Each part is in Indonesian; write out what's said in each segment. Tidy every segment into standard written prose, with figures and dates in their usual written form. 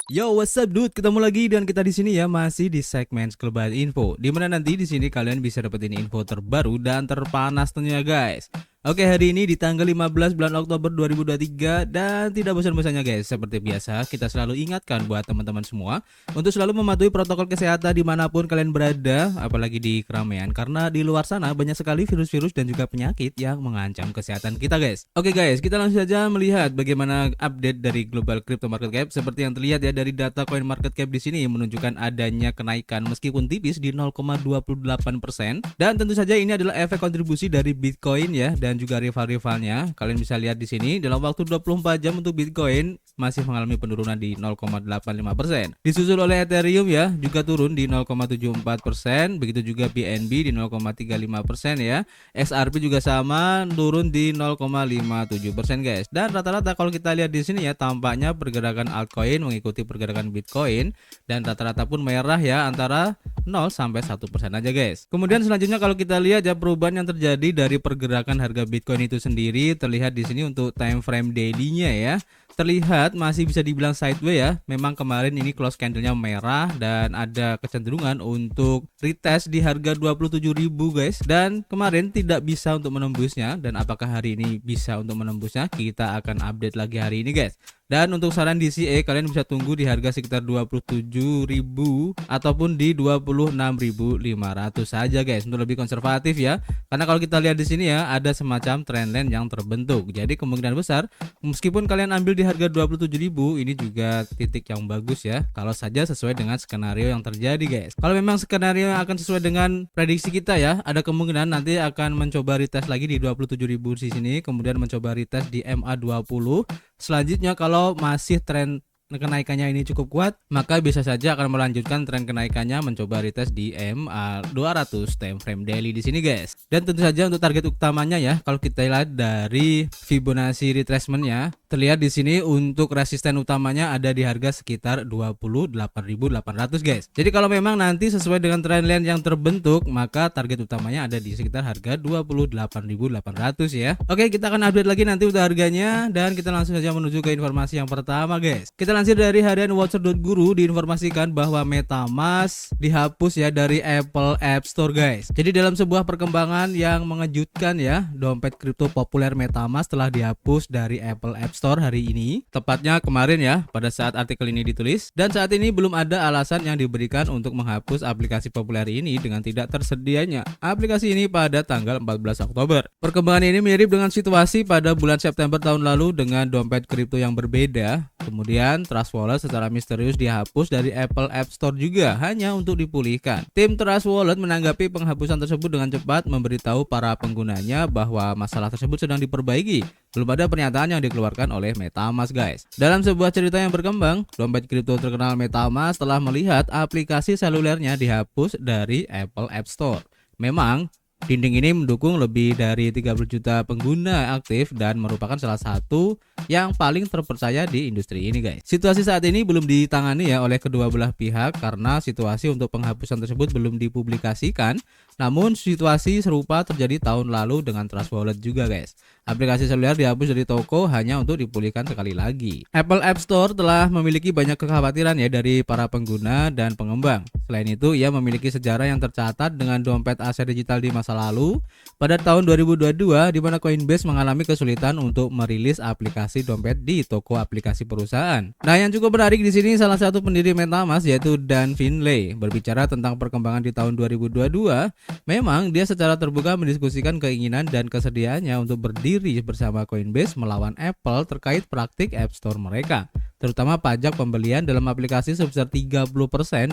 Yo, what's up dude? Ketemu lagi dengan kita di sini ya, masih di segmen Global Info. Dimana nanti di sini kalian bisa dapetin info terbaru dan terpanas tentunya guys. Oke, hari ini di tanggal 15 bulan Oktober 2023 dan tidak bosan-bosannya guys. Seperti biasa, kita selalu ingatkan buat teman-teman semua untuk selalu mematuhi protokol kesehatan dimanapun kalian berada, apalagi di keramaian. Karena di luar sana banyak sekali virus-virus dan juga penyakit yang mengancam kesehatan kita guys. Oke guys, kita langsung saja melihat bagaimana update dari global crypto market cap. Seperti yang terlihat ya dari data coin market cap di sini menunjukkan adanya kenaikan meskipun tipis di 0,28%. Dan tentu saja ini adalah efek kontribusi dari Bitcoin ya dan juga rival-rivalnya. Kalian bisa lihat di sini dalam waktu 24 jam untuk Bitcoin masih mengalami penurunan di 0,85%. Disusul oleh Ethereum ya, juga turun di 0,74%, begitu juga BNB di 0,35% ya. XRP juga sama, turun di 0,57% guys. Dan rata-rata kalau kita lihat di sini ya, tampaknya pergerakan altcoin mengikuti pergerakan Bitcoin dan rata-rata pun merah ya, antara 0 sampai 1% aja guys. Kemudian selanjutnya kalau kita lihat ya perubahan yang terjadi dari pergerakan harga Bitcoin itu sendiri terlihat di sini untuk time frame daily-nya ya. Terlihat masih bisa dibilang sideways ya. Memang kemarin ini close candle-nya merah dan ada kecenderungan untuk retest di harga 27.000 guys. Dan kemarin tidak bisa untuk menembusnya, dan apakah hari ini bisa untuk menembusnya kita akan update lagi hari ini guys. Dan untuk saran DCA kalian bisa tunggu di harga sekitar 27.000 ataupun di 26.500 saja guys untuk lebih konservatif ya. Karena kalau kita lihat di sini ya ada semacam trendline yang terbentuk. Jadi kemungkinan besar meskipun kalian ambil di harga 27.000 ini juga titik yang bagus ya. Kalau saja sesuai dengan skenario yang terjadi guys. Kalau memang skenario yang akan sesuai dengan prediksi kita ya, ada kemungkinan nanti akan mencoba retest lagi di 27.000 di sini, kemudian mencoba retest di MA20. Selanjutnya kalau masih tren kenaikannya ini cukup kuat, maka bisa saja akan melanjutkan tren kenaikannya mencoba retest di MA200 time frame daily di sini guys. Dan tentu saja untuk target utamanya ya, kalau kita lihat dari Fibonacci retracement-nya, terlihat di sini untuk resisten utamanya ada di harga sekitar 28.800 guys. Jadi kalau memang nanti sesuai dengan trendline yang terbentuk, maka target utamanya ada di sekitar harga 28.800 ya. Oke, kita akan update lagi nanti untuk harganya dan kita langsung saja menuju ke informasi yang pertama guys. Kita lansir dari harian Watcher.guru diinformasikan bahwa MetaMask dihapus ya dari Apple App Store guys. Jadi dalam sebuah perkembangan yang mengejutkan ya, dompet kripto populer MetaMask telah dihapus dari Apple App Store hari ini, tepatnya kemarin ya pada saat artikel ini ditulis. Dan saat ini belum ada alasan yang diberikan untuk menghapus aplikasi populer ini dengan tidak tersedianya aplikasi ini pada tanggal 14 Oktober. Perkembangan ini mirip dengan situasi pada bulan September tahun lalu dengan dompet kripto yang berbeda. Kemudian Trust Wallet secara misterius dihapus dari Apple App Store juga hanya untuk dipulihkan. Tim Trust Wallet menanggapi penghapusan tersebut dengan cepat, memberitahu para penggunanya bahwa masalah tersebut sedang diperbaiki. Belum ada pernyataan yang dikeluarkan oleh MetaMask guys. Dalam sebuah cerita yang berkembang, dompet kripto terkenal MetaMask telah melihat aplikasi selulernya dihapus dari Apple App Store. Memang dinding ini mendukung lebih dari 30 juta pengguna aktif dan merupakan salah satu yang paling terpercaya di industri ini guys. Situasi saat ini belum ditangani ya oleh kedua belah pihak karena situasi untuk penghapusan tersebut belum dipublikasikan. Namun situasi serupa terjadi tahun lalu dengan Trust Wallet juga guys. Aplikasi seluler dihapus dari toko hanya untuk dipulihkan sekali lagi. Apple App Store telah memiliki banyak kekhawatiran ya dari para pengguna dan pengembang. Selain itu, ia memiliki sejarah yang tercatat dengan dompet aset digital di masa lalu. Pada tahun 2022, di mana Coinbase mengalami kesulitan untuk merilis aplikasi dompet di toko aplikasi perusahaan. Nah, yang cukup menarik di sini salah satu pendiri MetaMask yaitu Dan Finlay berbicara tentang perkembangan di tahun 2022. Memang dia secara terbuka mendiskusikan keinginan dan kesediaannya untuk berdiri bersama Coinbase melawan Apple terkait praktik App Store mereka, terutama pajak pembelian dalam aplikasi sebesar 30%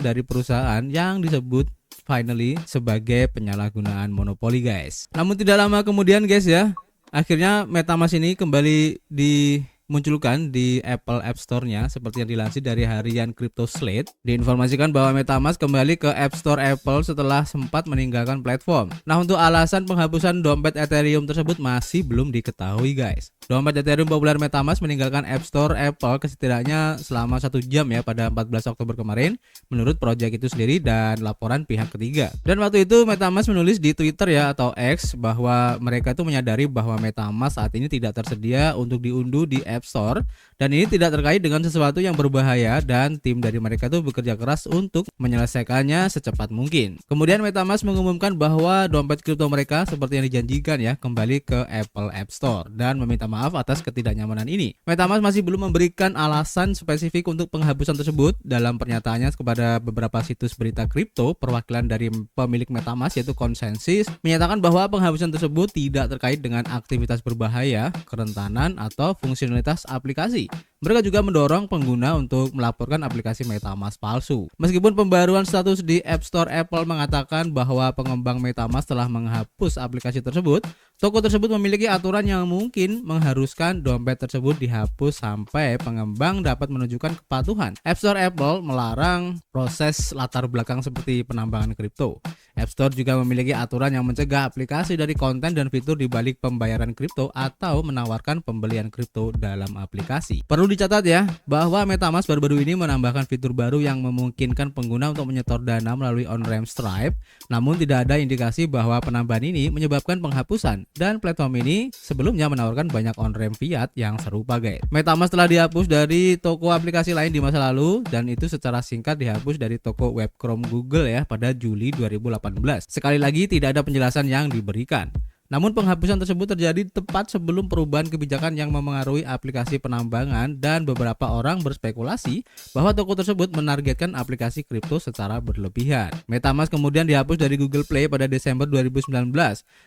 dari perusahaan yang disebut finally sebagai penyalahgunaan monopoli guys. Namun tidak lama kemudian guys ya, akhirnya MetaMask ini kembali dimunculkan di Apple App Store-nya seperti yang dilansir dari harian Crypto Slate. Diinformasikan bahwa MetaMask kembali ke App Store Apple setelah sempat meninggalkan platform. Nah, untuk alasan penghapusan dompet Ethereum tersebut masih belum diketahui guys. Dompet Ethereum populer MetaMask meninggalkan App Store Apple setidaknya selama 1 jam ya pada 14 Oktober kemarin menurut proyek itu sendiri dan laporan pihak ketiga. Dan waktu itu MetaMask menulis di Twitter ya atau X bahwa mereka itu menyadari bahwa MetaMask saat ini tidak tersedia untuk diunduh di App Store dan ini tidak terkait dengan sesuatu yang berbahaya dan tim dari mereka itu bekerja keras untuk menyelesaikannya secepat mungkin. Kemudian MetaMask mengumumkan bahwa dompet kripto mereka seperti yang dijanjikan ya kembali ke Apple App Store dan meminta maaf atas ketidaknyamanan ini. MetaMask masih belum memberikan alasan spesifik untuk penghapusan tersebut. Dalam pernyataannya kepada beberapa situs berita kripto, perwakilan dari pemilik MetaMask yaitu Consensus menyatakan bahwa penghapusan tersebut tidak terkait dengan aktivitas berbahaya, kerentanan atau fungsionalitas aplikasi. Mereka juga mendorong pengguna untuk melaporkan aplikasi MetaMask palsu. Meskipun pembaruan status di App Store Apple mengatakan bahwa pengembang MetaMask telah menghapus aplikasi tersebut, toko tersebut memiliki aturan yang mungkin mengharuskan dompet tersebut dihapus sampai pengembang dapat menunjukkan kepatuhan. App Store Apple melarang proses latar belakang seperti penambangan kripto. App Store juga memiliki aturan yang mencegah aplikasi dari konten dan fitur di balik pembayaran kripto atau menawarkan pembelian kripto dalam aplikasi. Perlu dicatat ya, bahwa MetaMask baru-baru ini menambahkan fitur baru yang memungkinkan pengguna untuk menyetor dana melalui on-ramp Stripe, namun tidak ada indikasi bahwa penambahan ini menyebabkan penghapusan dan platform ini sebelumnya menawarkan banyak on-ramp fiat yang serupa guys. MetaMask telah dihapus dari toko aplikasi lain di masa lalu dan itu secara singkat dihapus dari toko web Chrome Google ya pada Juli 2018. Sekali lagi tidak ada penjelasan yang diberikan. Namun penghapusan tersebut terjadi tepat sebelum perubahan kebijakan yang memengaruhi aplikasi penambangan dan beberapa orang berspekulasi bahwa toko tersebut menargetkan aplikasi kripto secara berlebihan. MetaMask kemudian dihapus dari Google Play pada Desember 2019.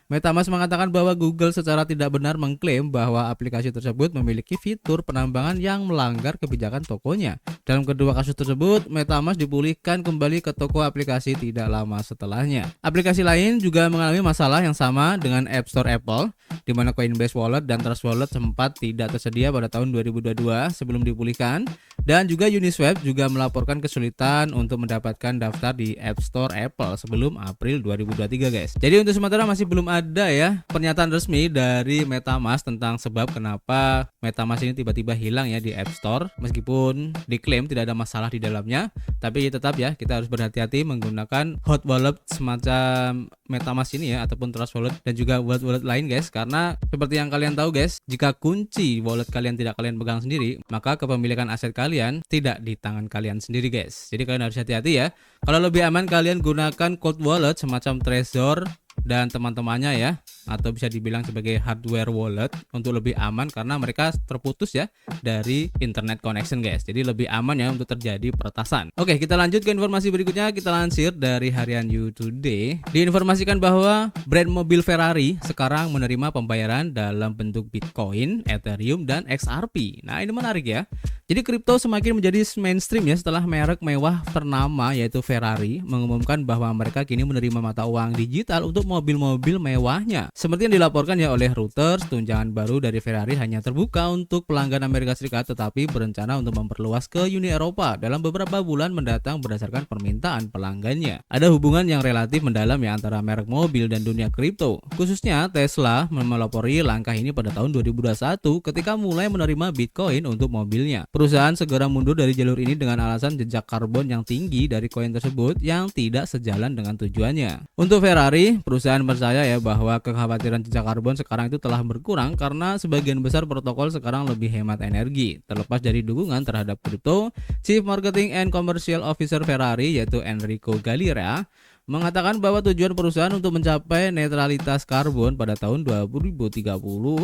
MetaMask mengatakan bahwa Google secara tidak benar mengklaim bahwa aplikasi tersebut memiliki fitur penambangan yang melanggar kebijakan tokonya. Dalam kedua kasus tersebut, MetaMask dipulihkan kembali ke toko aplikasi tidak lama setelahnya. Aplikasi lain juga mengalami masalah yang sama dengan App Store Apple, di mana Coinbase Wallet dan Trust Wallet sempat tidak tersedia pada tahun 2022 sebelum dipulihkan, dan juga Uniswap juga melaporkan kesulitan untuk mendapatkan daftar di App Store Apple sebelum April 2023 guys. Jadi untuk sementara masih belum ada ya pernyataan resmi dari MetaMask tentang sebab kenapa MetaMask ini tiba-tiba hilang ya di App Store, meskipun diklaim tidak ada masalah di dalamnya, tapi tetap ya kita harus berhati-hati menggunakan hot wallet semacam MetaMask ini ya ataupun Trust Wallet dan juga wallet-wallet lain guys, karena seperti yang kalian tahu guys, jika kunci wallet kalian tidak kalian pegang sendiri, maka kepemilikan aset kalian tidak di tangan kalian sendiri guys. Jadi kalian harus hati-hati ya. Kalau lebih aman kalian gunakan cold wallet semacam Trezor dan teman-temannya ya, atau bisa dibilang sebagai hardware wallet untuk lebih aman karena mereka terputus ya dari internet connection guys. Jadi lebih aman ya untuk terjadi peretasan. Oke, kita lanjut ke informasi berikutnya. Kita lansir dari harian You Today. Diinformasikan bahwa brand mobil Ferrari sekarang menerima pembayaran dalam bentuk Bitcoin, Ethereum dan XRP. Nah, ini menarik ya. Jadi kripto semakin menjadi mainstream ya setelah merek mewah ternama yaitu Ferrari mengumumkan bahwa mereka kini menerima mata uang digital untuk mobil-mobil mewahnya. Seperti yang dilaporkan ya oleh Reuters, tunjangan baru dari Ferrari hanya terbuka untuk pelanggan Amerika Serikat tetapi berencana untuk memperluas ke Uni Eropa dalam beberapa bulan mendatang berdasarkan permintaan pelanggannya. Ada hubungan yang relatif mendalam ya antara merek mobil dan dunia kripto. Khususnya Tesla melopori langkah ini pada tahun 2021 ketika mulai menerima Bitcoin untuk mobilnya. Perusahaan segera mundur dari jalur ini dengan alasan jejak karbon yang tinggi dari koin tersebut yang tidak sejalan dengan tujuannya. Untuk Ferrari, perusahaan percaya ya bahwa kekhawatiran jejak karbon sekarang itu telah berkurang karena sebagian besar protokol sekarang lebih hemat energi. Terlepas dari dukungan terhadap kripto, Chief Marketing and Commercial Officer Ferrari yaitu Enrico Galera mengatakan bahwa tujuan perusahaan untuk mencapai netralitas karbon pada tahun 2030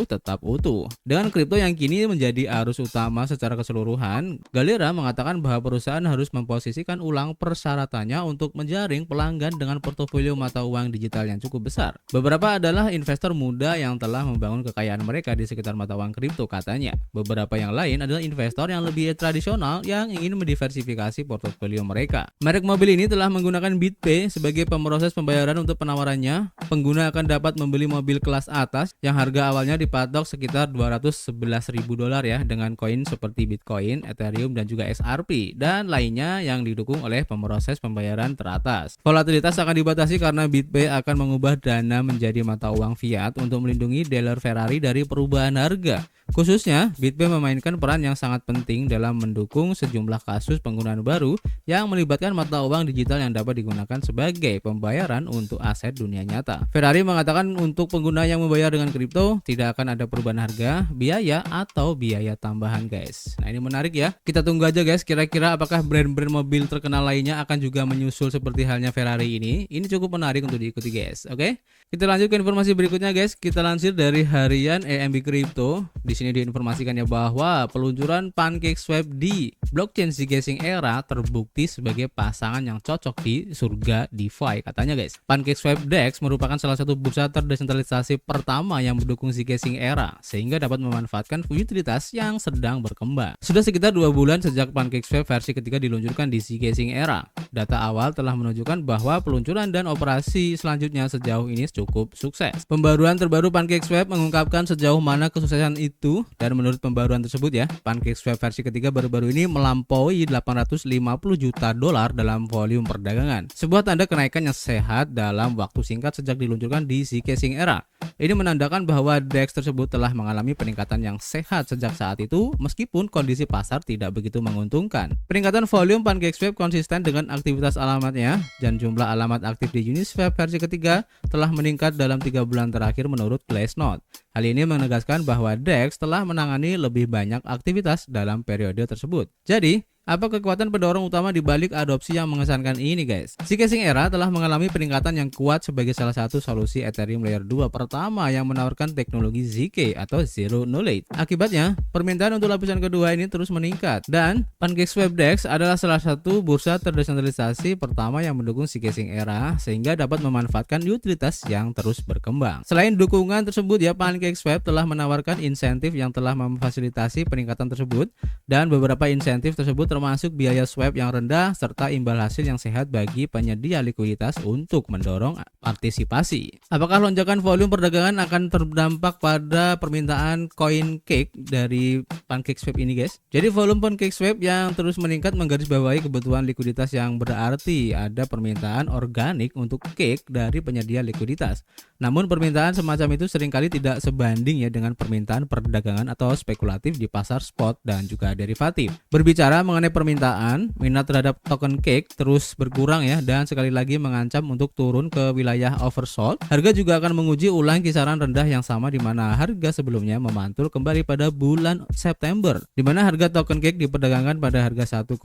tetap utuh. Dengan kripto yang kini menjadi arus utama secara keseluruhan, Galera mengatakan bahwa perusahaan harus memposisikan ulang persyaratannya untuk menjaring pelanggan dengan portofolio mata uang digital yang cukup besar. Beberapa adalah investor muda yang telah membangun kekayaan mereka di sekitar mata uang kripto katanya. Beberapa yang lain adalah investor yang lebih tradisional yang ingin mendiversifikasi portofolio mereka. Merek mobil ini telah menggunakan BitPay sebagai pemroses pembayaran untuk penawarannya. Pengguna akan dapat membeli mobil kelas atas yang harga awalnya dipatok sekitar $211.000 ya dengan koin seperti Bitcoin, Ethereum dan juga XRP dan lainnya yang didukung oleh pemroses pembayaran teratas. Volatilitas akan dibatasi karena BitPay akan mengubah dana menjadi mata uang fiat untuk melindungi dealer Ferrari dari perubahan harga. Khususnya, BitPay memainkan peran yang sangat penting dalam mendukung sejumlah kasus penggunaan baru yang melibatkan mata uang digital yang dapat digunakan sebagai pembayaran untuk aset dunia nyata. Ferrari mengatakan untuk pengguna yang membayar dengan kripto tidak akan ada perubahan harga, biaya, atau biaya tambahan guys. Nah ini menarik ya, kita tunggu aja guys, kira-kira apakah brand-brand mobil terkenal lainnya akan juga menyusul seperti halnya Ferrari ini. Ini cukup menarik untuk diikuti guys. Oke, kita lanjut ke informasi berikutnya guys. Kita lansir dari harian EMB Crypto. Di sini diinformasikan ya bahwa peluncuran PancakeSwap di blockchain Zcash Era terbukti sebagai pasangan yang cocok di surga DeFi katanya guys. PancakeSwap DEX merupakan salah satu bursa terdesentralisasi pertama yang mendukung Zcash Era sehingga dapat memanfaatkan utilitas yang sedang berkembang. Sudah sekitar 2 bulan sejak PancakeSwap versi ketiga diluncurkan di Zcash Era. Data awal telah menunjukkan bahwa peluncuran dan operasi selanjutnya sejauh ini cukup sukses. Pembaruan terbaru PancakeSwap mengungkapkan sejauh mana kesuksesan itu, dan menurut pembaruan tersebut ya, PancakeSwap versi ketiga baru-baru ini melampaui 850 juta dolar dalam volume perdagangan. Sebuah tanda kenaikan yang sehat dalam waktu singkat sejak diluncurkan di Zcash Era. Ini menandakan bahwa DEX tersebut telah mengalami peningkatan yang sehat sejak saat itu meskipun kondisi pasar tidak begitu menguntungkan. Peningkatan volume PancakeSwap konsisten dengan aktivitas alamatnya dan jumlah alamat aktif di Uniswap versi ketiga telah meningkat dalam 3 bulan terakhir menurut Glassnode. Hal ini menegaskan bahwa DEX telah menangani lebih banyak aktivitas dalam periode tersebut. Jadi, apa kekuatan pendorong utama di balik adopsi yang mengesankan ini guys? Zcash Era telah mengalami peningkatan yang kuat sebagai salah satu solusi Ethereum Layer 2 pertama yang menawarkan teknologi ZK atau Zero Knowledge. Akibatnya, permintaan untuk lapisan kedua ini terus meningkat dan PancakeSwap DEX adalah salah satu bursa terdesentralisasi pertama yang mendukung Zcash Era sehingga dapat memanfaatkan utilitas yang terus berkembang. Selain dukungan tersebut ya, PancakeSwap telah menawarkan insentif yang telah memfasilitasi peningkatan tersebut dan beberapa insentif tersebut termasuk biaya swap yang rendah serta imbal hasil yang sehat bagi penyedia likuiditas untuk mendorong partisipasi. Apakah lonjakan volume perdagangan akan terdampak pada permintaan coin cake dari PancakeSwap ini guys? Jadi volume PancakeSwap yang terus meningkat menggarisbawahi kebutuhan likuiditas yang berarti ada permintaan organik untuk cake dari penyedia likuiditas. Namun permintaan semacam itu seringkali tidak sebanding ya dengan permintaan perdagangan atau spekulatif di pasar spot dan juga derivatif. Berbicara mengenai permintaan, minat terhadap token cake terus berkurang ya dan sekali lagi mengancam untuk turun ke wilayah oversold. Harga juga akan menguji ulang kisaran rendah yang sama di mana harga sebelumnya memantul kembali pada bulan September, di mana harga token cake diperdagangkan pada harga 1,08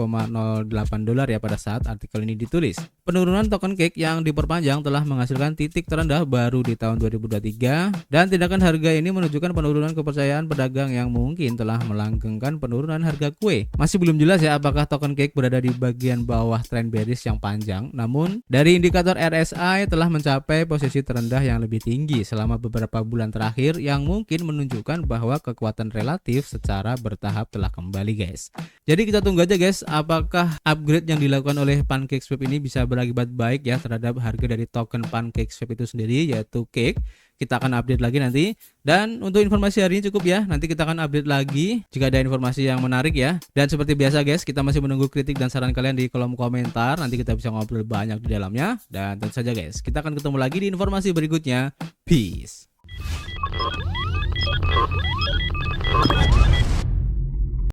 dolar ya pada saat artikel ini ditulis. Penurunan token cake yang diperpanjang telah menghasilkan titik terendah baru di tahun 2023 dan tindakan harga ini menunjukkan penurunan kepercayaan pedagang yang mungkin telah melanggengkan penurunan harga kue. Masih belum jelas ya apakah token cake berada di bagian bawah tren bearish yang panjang, namun dari indikator RSI telah mencapai posisi terendah yang lebih tinggi selama beberapa bulan terakhir yang mungkin menunjukkan bahwa kekuatan relatif secara bertahap telah kembali guys. Jadi kita tunggu aja guys apakah upgrade yang dilakukan oleh PancakeSwap ini bisa berakibat baik ya terhadap harga dari token PancakeSwap itu sendiri yaitu cake. Kita akan update lagi nanti. Dan untuk informasi hari ini cukup ya. Nanti kita akan update lagi jika ada informasi yang menarik ya. Dan seperti biasa guys, kita masih menunggu kritik dan saran kalian di kolom komentar. Nanti kita bisa ngobrol banyak di dalamnya. Dan tentu saja guys, kita akan ketemu lagi di informasi berikutnya. Peace.